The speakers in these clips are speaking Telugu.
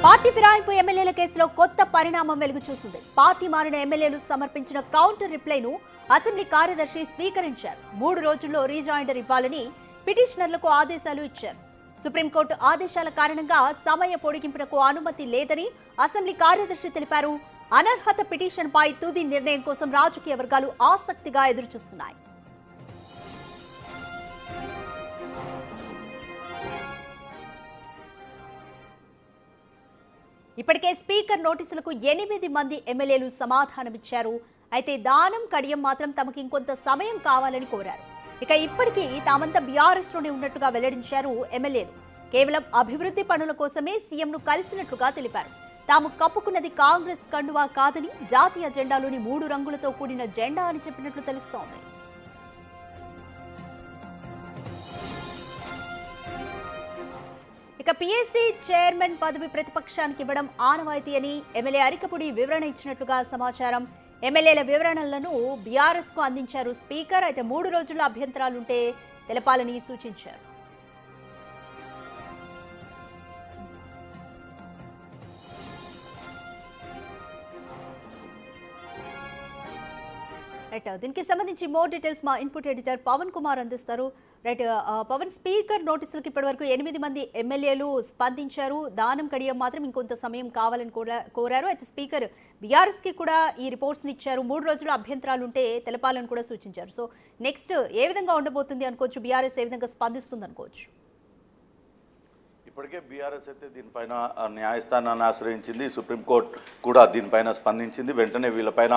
పార్టీ ఫిరాయింపు ఎమ్మెల్యేల కేసులో కొత్త పరిణామం వెలుగు చూసింది. పార్టీ మారిన ఎమ్మెల్యేలు సమర్పించిన కౌంటర్ రిప్లైను అసెంబ్లీ కార్యదర్శి స్వీకరించారు. 3 రోజుల్లో రీజాయిండర్ ఇవ్వాలని పిటిషనర్లకు ఆదేశాలు ఇచ్చారు. సుప్రీంకోర్టు ఆదేశాల కారణంగా సమయ పొడిగింపునకు అనుమతి లేదని అసెంబ్లీ కార్యదర్శి తెలిపారు. అనర్హత పిటిషన్పై తుది నిర్ణయం కోసం రాజకీయ వర్గాలు ఆసక్తిగా ఎదురుచూస్తున్నాయి. ఇప్పటికే స్పీకర్ నోటీసులకు 8 మంది ఎమ్మెల్యేలు సమాధానమిచ్చారు. అయితే దానం కడియం మాత్రం తమకు ఇంకొంత సమయం కావాలని కోరారు. ఇక ఇప్పటికీ తామంతా బీఆర్ఎస్ లోనే ఉన్నట్లుగా వెల్లడించారు ఎమ్మెల్యేలు. కేవలం అభివృద్ధి పనుల కోసమే సీఎంను కలిసినట్లుగా తెలిపారు. తాము కప్పుకున్నది కాంగ్రెస్ కండువా కాదని, జాతీయ జెండాలోని 3 రంగులతో కూడిన జెండా అని చెప్పినట్లు తెలుస్తోంది. ఇక పీఎస్సీ చైర్మన్ పదవి ప్రతిపక్షానికి ఇవ్వడం ఆనవాయితీ అని ఎమ్మెల్యే అరికపుడి వివరణ ఇచ్చినట్లుగా సమాచారం. ఎమ్మెల్యేల వివరణలను బీఆర్ఎస్ కు అందించారు స్పీకర్. అయితే 3 రోజుల్లో అభ్యంతరాలుంటే తెలపాలని సూచించారు. రైట్, దీనికి సంబంధించి మోర్ డీటెయిల్స్ మా ఇన్పుట్ ఎడిటర్ పవన్ కుమార్ అందిస్తారు. రైట్ పవన్, స్పీకర్ నోటీసులకు ఇప్పటివరకు 8 మంది ఎమ్మెల్యేలు స్పందించారు. దానం కడియం మాత్రం ఇంకొంత సమయం కావాలని కోరారు. అయితే స్పీకర్ బీఆర్ఎస్ కి కూడా ఈ రిపోర్ట్స్ ఇచ్చారు. 3 రోజులు అభ్యంతరాలు ఉంటే తెలపాలని కూడా సూచించారు. సో నెక్స్ట్ ఏ విధంగా ఉండబోతుంది అనుకోవచ్చు, బీఆర్ఎస్ ఏ విధంగా స్పందిస్తుంది అనుకోవచ్చు? ఇప్పటికే బీఆర్ఎస్ అయితే దీనిపైన న్యాయస్థానాన్ని ఆశ్రయించింది. సుప్రీంకోర్టు కూడా దీనిపైన స్పందించింది. వెంటనే వీళ్ళపైన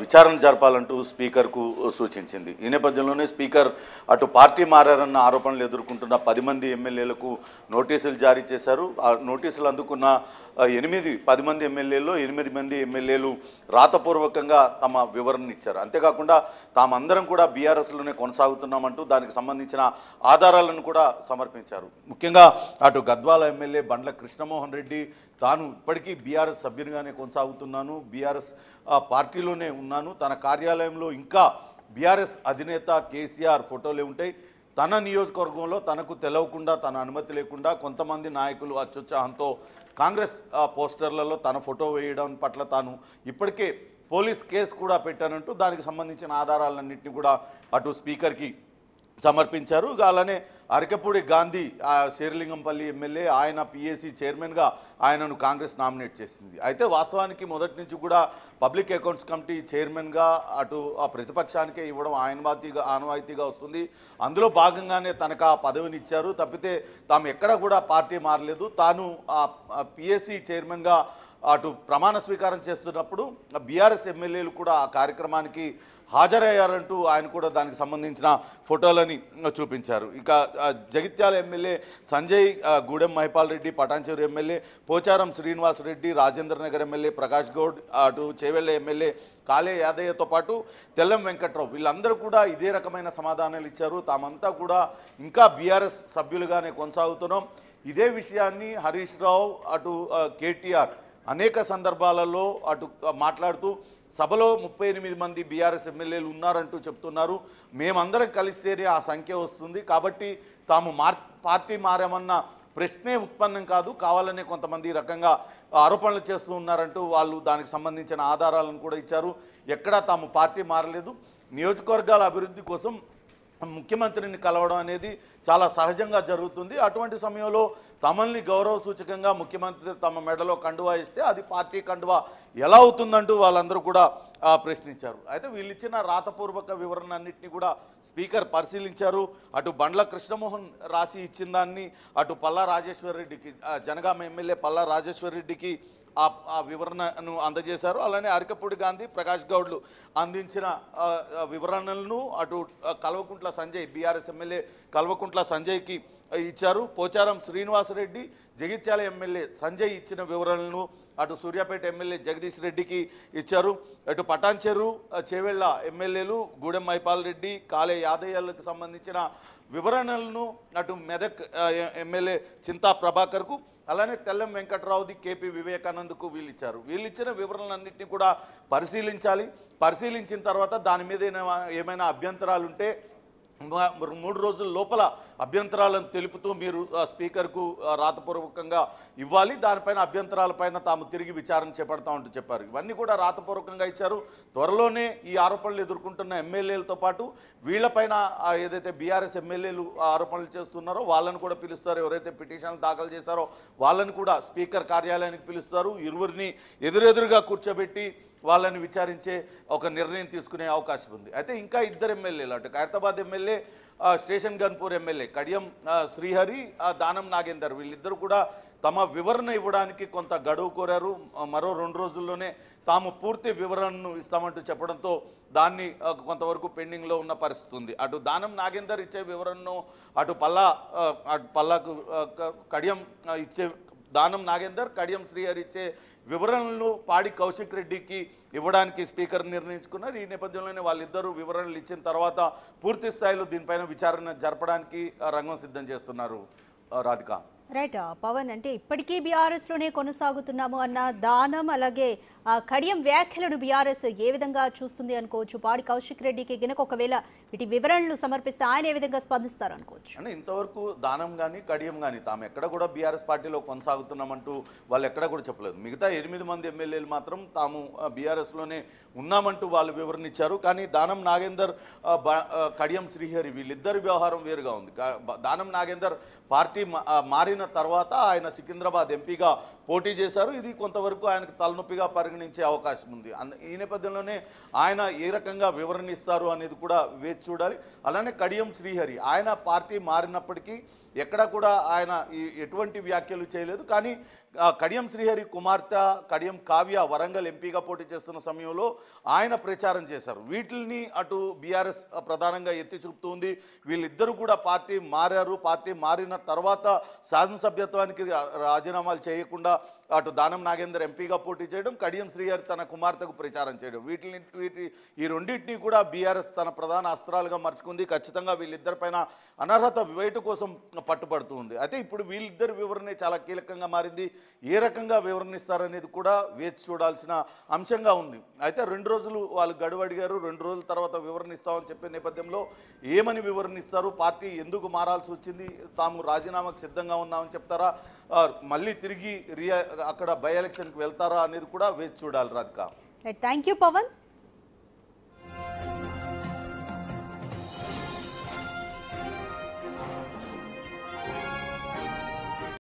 విచారణ జరపాలంటూ స్పీకర్కు సూచించింది. ఈ నేపథ్యంలోనే స్పీకర్ అటు పార్టీ మారారన్న ఆరోపణలు ఎదుర్కొంటున్న 10 మంది ఎమ్మెల్యేలకు నోటీసులు జారీ చేశారు. ఆ నోటీసులు అందుకున్న 10 మంది ఎమ్మెల్యేల్లో 8 మంది ఎమ్మెల్యేలు రాతపూర్వకంగా తమ వివరణ ఇచ్చారు. అంతేకాకుండా తామందరం కూడా బీఆర్ఎస్లోనే కొనసాగుతున్నామంటూ దానికి సంబంధించిన ఆధారాలను కూడా సమర్పించారు. ముఖ్యంగా అటు గద్వాల ఎమ్మెల్యే బండ్ల కృష్ణమోహన్ రెడ్డి తాను ఇప్పటికీ బీఆర్ఎస్ సభ్యునిగానే కొనసాగుతున్నాను, బీఆర్ఎస్ పార్టీలోనే ఉన్నాను, తన కార్యాలయంలో ఇంకా బీఆర్ఎస్ అధినేత కేసీఆర్ ఫోటోలే ఉంటాయి, తన నియోజకవర్గంలో తనకు తెలవకుండా, తన అనుమతి లేకుండా కొంతమంది నాయకులు అత్యుత్సాహంతో కాంగ్రెస్ పోస్టర్లలో తన ఫోటో వేయడం పట్ల తాను ఇప్పటికే పోలీస్ కేసు కూడా పెట్టానంటూ దానికి సంబంధించిన ఆధారాలన్నింటినీ కూడా అటు స్పీకర్కి సమర్పించారు. అలానే అరకపూడి గాంధీ శేరిలింగంపల్లి ఎమ్మెల్యే, ఆయన పీఏసీ చైర్మన్గా ఆయనను కాంగ్రెస్ నామినేట్ చేసింది. అయితే వాస్తవానికి మొదటి నుంచి కూడా పబ్లిక్ అకౌంట్స్ కమిటీ చైర్మన్గా అటు ఆ ప్రతిపక్షానికే ఇవ్వడం ఆనవాయితీగా వస్తుంది. అందులో భాగంగానే తనకు ఆ పదవిని ఇచ్చారు. తప్పితే తాము ఎక్కడ కూడా పార్టీ మారలేదు. తాను పీఏసీ చైర్మన్గా అటు ప్రమాణ స్వీకారం చేస్తున్నప్పుడు బీఆర్ఎస్ ఎమ్మెల్యేలు కూడా ఆ కార్యక్రమానికి హాజరయ్యారంటూ ఆయన కూడా దానికి సంబంధించిన ఫోటోలని చూపించారు. ఇక Jagtial MLA Sanjay, Gudem Mahipal Reddy, Patancheru MLA Pocharam Srinivas Reddy, Rajendra Nagar MLA Prakash Goud, అటు చేవెళ్ళ ఎమ్మెల్యే కాళే యాదయ్యతో పాటు తెల్లం వెంకట్రావు వీళ్ళందరూ కూడా ఇదే రకమైన సమాధానాలు ఇచ్చారు. తామంతా కూడా ఇంకా బీఆర్ఎస్ సభ్యులుగానే కొనసాగుతున్నాం. ఇదే విషయాన్ని హరీష్ రావు, అటు కేటీఆర్ అనేక సందర్భాలలో అటు మాట్లాడుతూ సభలో 38 మంది బీఆర్ఎస్ ఎమ్మెల్యేలు ఉన్నారంటూ చెప్తున్నారు. మేమందరం కలిస్తేనే ఆ సంఖ్య వస్తుంది, కాబట్టి తాము పార్టీ మారామన్న ప్రశ్నే ఉత్పన్నం కాదు, కావాలనే కొంతమంది రకంగా ఆరోపణలు చేస్తూ ఉన్నారంటూ వాళ్ళు దానికి సంబంధించిన ఆధారాలను కూడా ఇచ్చారు. ఎక్కడా తాము పార్టీ మారలేదు, నియోజకవర్గాల అభివృద్ధి కోసం ముఖ్యమంత్రిని కలవడం అనేది చాలా సహజంగా జరుగుతుంది. అటువంటి సమయంలో తమల్ని గౌరవ సూచకంగా ముఖ్యమంత్రి తమ మెడలో కండువా ఇస్తే అది పార్టీ కండువా ఎలా అవుతుందంటూ వాళ్ళందరూ కూడా ప్రశ్నించారు. అయితే వీళ్ళు ఇచ్చిన రాతపూర్వక వివరణ అన్నింటినీ కూడా స్పీకర్ పరిశీలించారు. అటు బండ్ల కృష్ణమోహన్ రాసి ఇచ్చిన దాన్ని అటు పల్లా రాజేశ్వర్ రెడ్డికి, జనగామ ఎమ్మెల్యే పల్లా రాజేశ్వర్ రెడ్డికి ఆ వివరణను అందజేశారు. అలానే అరకపూడి గాంధీ, ప్రకాష్ గౌడ్లు అందించిన వివరణలను అటు కల్వకుంట్ల సంజయ్, బీఆర్ఎస్ ఎమ్మెల్యే కల్వకుంట్ల సంజయ్కి ఇచ్చారు. పోచారం శ్రీనివాసరెడ్డి, జగిత్యాల ఎమ్మెల్యే సంజయ్ ఇచ్చిన వివరణలను అటు సూర్యాపేట ఎమ్మెల్యే జగదీష్ రెడ్డికి ఇచ్చారు. అటు పటాన్చెరు, చేవెళ్ళ ఎమ్మెల్యేలు గూడెం మైపాల్ రెడ్డి, కాళే యాదయ్యలకు సంబంధించిన వివరణలను అటు మెదక్ ఎమ్మెల్యే చింతా ప్రభాకర్కు, అలానే తెల్లం వెంకట్రావుది, కేపీ వివేకానంద్కు వీళ్ళిచ్చారు. వీళ్ళిచ్చిన వివరణలన్నింటినీ కూడా పరిశీలించాలి. పరిశీలించిన తర్వాత దాని మీద ఏమైనా అభ్యంతరాలు ఉంటే 3 రోజుల లోపల అభ్యంతరాలను తెలుపుతూ మీరు స్పీకర్కు రాతపూర్వకంగా ఇవ్వాలి, దానిపైన అభ్యంతరాలపైన తాము తిరిగి విచారణ చేపడతామంటూ చెప్పారు. ఇవన్నీ కూడా రాతపూర్వకంగా ఇచ్చారు. త్వరలోనే ఈ ఆరోపణలు ఎదుర్కొంటున్న ఎమ్మెల్యేలతో పాటు వీళ్లపైన ఏదైతే బీఆర్ఎస్ ఎమ్మెల్యేలు ఆరోపణలు చేస్తున్నారో వాళ్ళని కూడా పిలుస్తారు. ఎవరైతే పిటిషన్లు దాఖలు చేశారో వాళ్ళని కూడా స్పీకర్ కార్యాలయానికి పిలుస్తారు. ఇరువురిని ఎదురెదురుగా కూర్చోబెట్టి వాళ్ళని విచారించే ఒక నిర్ణయం తీసుకునే అవకాశం ఉంది. అయితే ఇంకా 2 ఎమ్మెల్యేలు, అటు Khairatabad MLA, station Ghanpur MLA Kadiyam Srihari, Danam Nagender, వీళ్ళిద్దరూ కూడా తమ వివరణ ఇవ్వడానికి కొంత గడువు కోరారు. మరో 2 రోజుల్లోనే తాము పూర్తి వివరణను ఇస్తామంటూ చెప్పడంతో దాన్ని కొంతవరకు పెండింగ్లో ఉన్న పరిస్థితి ఉంది. అటు దానం నాగేందర్ ఇచ్చే వివరణను, అటు పల్లాకు కడియం ఇచ్చే దానం నాగేందర్, కడియం శ్రీహరి ఇచ్చే వివరణలు పాడి కౌశిక్ రెడ్డికి ఇవ్వడానికి స్పీకర్ నిర్ణయించుకున్నారు. ఈ నేపథ్యంలోనే వాళ్ళిద్దరూ వివరణలు ఇచ్చిన తర్వాత పూర్తి స్థాయిలో దీనిపైన విచారణ జరపడానికి రంగం సిద్ధం చేస్తున్నారు. రాధిక, రైట్ పవన్, అంటే ఇప్పటికీ బీఆర్ఎస్ లోనే కొనసాగుతున్నాము అన్న దానం, అలాగే కడియం వ్యాఖ్యలను బీఆర్ఎస్ ఏ విధంగా చూస్తుంది అనుకోవచ్చు? పాడి కౌశిక్ రెడ్డికి గినక ఒకవేళ వీటి వివరణలు సమర్పిస్తే ఆయన ఏ విధంగా స్పందిస్తారు అనుకోవచ్చు? అంటే ఇంతవరకు దానం కానీ కడియం కానీ తాము ఎక్కడ కూడా బీఆర్ఎస్ పార్టీలో కొనసాగుతున్నామంటూ వాళ్ళు ఎక్కడ కూడా చెప్పలేదు. మిగతా 8 మంది ఎమ్మెల్యేలు మాత్రం తాము బీఆర్ఎస్లోనే ఉన్నామంటూ వాళ్ళు వివరణ ఇచ్చారు. కానీ దానం నాగేందర్, కడియం శ్రీహరి వీళ్ళిద్దరి వ్యవహారం వేరుగా ఉంది. దానం నాగేందర్ పార్టీ మారిన తర్వాత ఆయన సికింద్రాబాద్ ఎంపీగా పోటీ చేశారు. ఇది కొంతవరకు ఆయనకు తలనొప్పిగా పరిగణించే అవకాశం ఉంది. ఈ నేపథ్యంలోనే ఆయన ఏ రకంగా వివరణ ఇస్తారు అనేది కూడా వేచి చూడాలి. అలానే కడియం శ్రీహరి, ఆయన పార్టీ మారినప్పటికీ ఎక్కడా కూడా ఆయన ఎటువంటి వ్యాఖ్యలు చేయలేదు. కానీ కడియం శ్రీహరి కుమార్తె కడియం కావ్య వరంగల్ ఎంపీగా పోటీ చేస్తున్న సమయంలో ఆయన ప్రచారం చేశారు. వీటిని అటు బీఆర్ఎస్ ప్రధానంగా ఎత్తి చూపుతుంది. వీళ్ళిద్దరూ కూడా పార్టీ మారారు. పార్టీ మారిన తర్వాత శాసనసభ్యత్వానికి రాజీనామాలు చేయకుండా అటు దానం నాగేందర్ ఎంపీగా పోటీ చేయడం, కడియం శ్రీహరి తన కుమార్తెకు ప్రచారం చేయడం, ఈ రెండింటినీ కూడా బీఆర్ఎస్ తన ప్రధాన అస్త్రాలుగా మార్చుకుంది. ఖచ్చితంగా వీళ్ళిద్దరిపైన అనర్హత వేటు కోసం పట్టుబడుతూ ఉంది. అయితే ఇప్పుడు వీళ్ళిద్దరి వివరణ చాలా కీలకంగా మారింది. ఏ రకంగా వివరణిస్తారనేది కూడా వేచి చూడాల్సిన అంశంగా ఉంది. అయితే 2 రోజులు వాళ్ళు గడువు అడిగారు. 2 రోజుల తర్వాత వివరణ ఇస్తామని చెప్పే నేపథ్యంలో ఏమని వివరణిస్తారు, పార్టీ ఎందుకు మారాల్సి వచ్చింది, తాము రాజీనామాకు సిద్ధంగా ఉన్నామని చెప్తారా, మళ్ళీ తిరిగి అక్కడ బై ఎలక్షన్కి వెళ్తారా అనేది కూడా వేచి చూడాలి. Radhika, thank you Pawan.